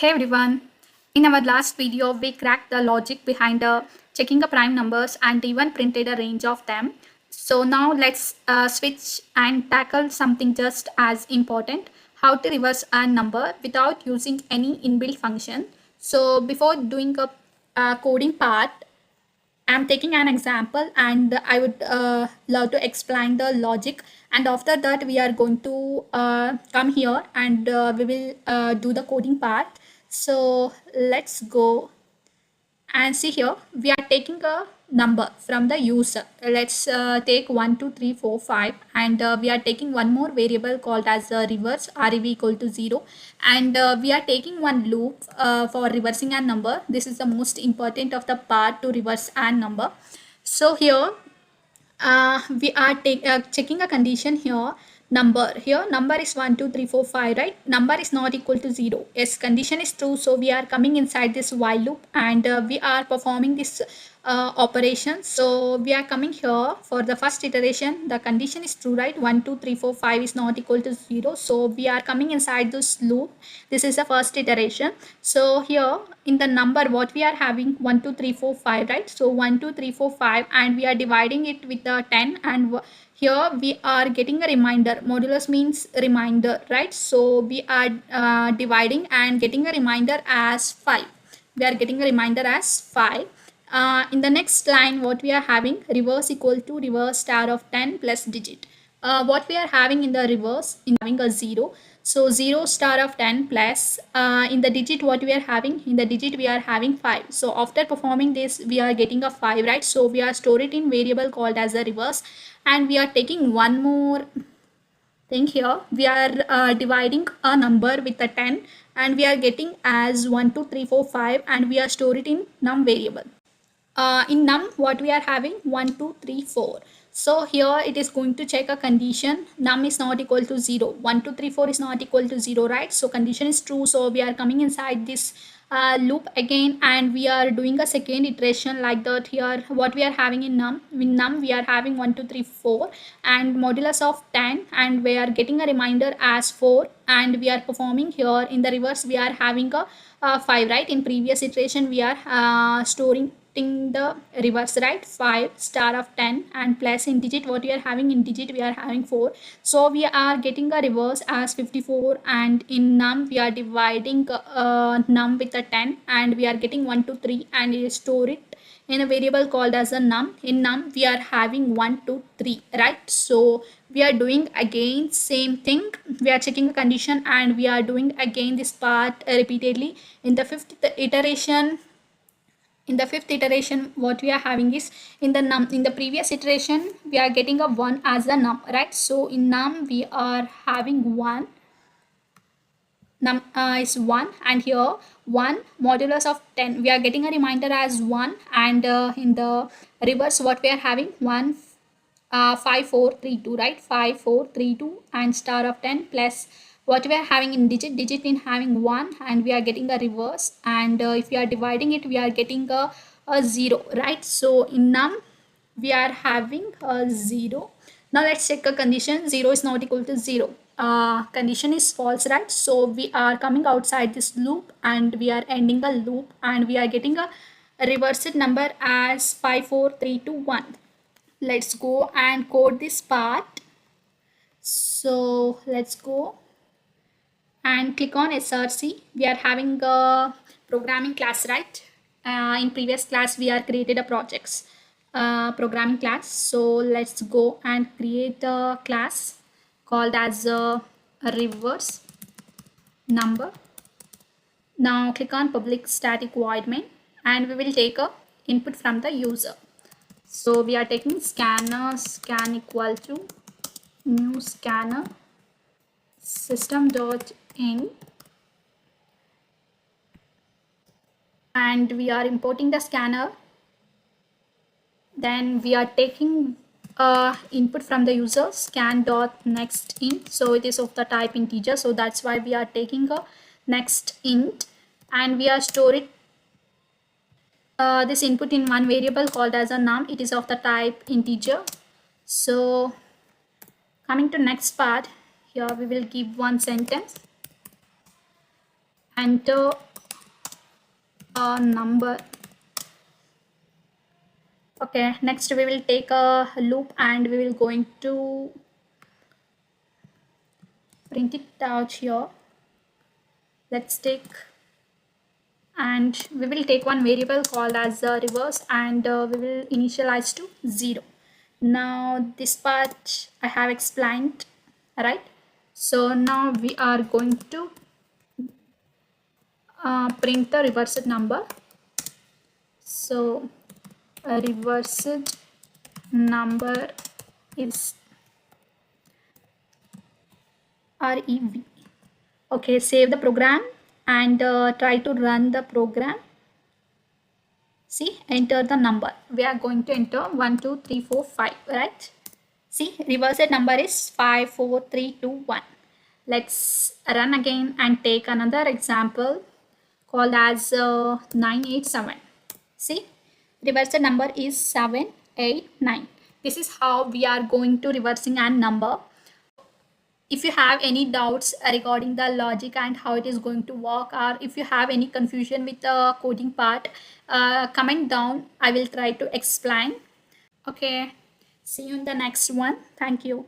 Hey everyone, in our last video we cracked the logic behind checking the prime numbers and even printed a range of them. So now let's switch and tackle something just as important, how to reverse a number without using any inbuilt function. So before doing a coding part, I'm taking an example and I would love to explain the logic, and after that we are going to come here and we will do the coding part. So let's go and see here we are taking a number from the user. Let's take 1 2 3 4 5, and we are taking one more variable called as the reverse rev equal to 0, and we are taking one loop for reversing a number. This is the most important of the part to reverse a number. So here we are checking a condition here. Number is 1 2 3 4 5, right? Number is not equal to 0. Yes, condition is true, so we are coming inside this while loop and we are performing this operation. So we are coming here for the first iteration. The condition is true, right? 1 2 3 4 5 is not equal to 0, so we are coming inside this loop. This is the first iteration. So here in the number what we are having 1 2 3 4 5, right? So 1 2 3 4 5, and we are dividing it with the 10, and here we are getting a reminder. Modulus means reminder, right? So we are dividing and getting a reminder as 5. We are getting a reminder as 5. In the next line what we are having, reverse equal to reverse star of 10 plus digit. What we are having in the reverse, in having a 0, so 0 star of 10 plus in the digit what we are having, in the digit we are having 5. So after performing this we are getting a 5, right? So we are store it in variable called as a reverse, and we are taking one more thing here. We are dividing a number with a 10 and we are getting as 1 2 3 4 5, and we are store it in num variable. In num what we are having 1 2 3 4. So here it is going to check a condition. Num is not equal to 0. 1 2 3 4 is not equal to 0, right? So condition is true, so we are coming inside this loop again and we are doing a second iteration like that. Here what we are having in num we are having 1 2 3 4 and modulus of 10, and we are getting a reminder as 4, and we are performing here in the reverse. We are having a 5, right? In previous iteration we are storing the reverse, right? 5 star of 10 and plus in digit what we are having, in digit we are having 4, so we are getting a reverse as 54, and in num we are dividing num with a 10 and we are getting 1 2 3 and we store it in a variable called as a num. In num we are having 1 2 3, right? So we are doing again same thing. We are checking a condition and we are doing again this part repeatedly. In the fifth iteration, what we are having is, in the previous iteration we are getting a 1 as a num, right? So in num we are having 1, num is 1, and here 1 modulus of 10 we are getting a reminder as 1, and in the reverse what we are having 1 5 4 3 2, right? 5 4 3 2 and star of 10 plus what we are having in digit in having 1, and we are getting a reverse, and if we are dividing it we are getting a 0, right? So in num we are having a 0. Now let's check a condition. 0 is not equal to 0. Condition is false, right? So we are coming outside this loop and we are ending a loop, and we are getting a reversed number as 5 4 3 2 1. Let's go and code this part. So let's go and click on src. We are having a programming class, right? In previous class we are created a projects programming class. So let's go and create a class called as a reverse number. Now click on public static void main, and we will take a input from the user. So we are taking scan equal to new scanner system.in, and we are importing the scanner. Then we are taking input from the user scan.nextInt, so it is of the type integer, so that's why we are taking a next int, and we are storing this input in one variable called as a num. It is of the type integer. So coming to next part, here we will give one sentence, enter a number. Okay, next we will take a loop and we will going to print it out here. Let's take, and we will take one variable called as reverse, and we will initialize to 0. Now this part I have explained, right? So now we are going to print the reversed number. So a reversed number is REV. Okay, save the program and try to run the program. See, enter the number. We are going to enter 1, 2, 3, 4, 5, right? See, reversed number is 5, 4, 3, 2, 1. Let's run again and take another example called as 987. See, reversed number is 789. This is how we are going to reversing a number. If you have any doubts regarding the logic and how it is going to work, or if you have any confusion with the coding part, comment down. I will try to explain. Okay, see you in the next one. Thank you.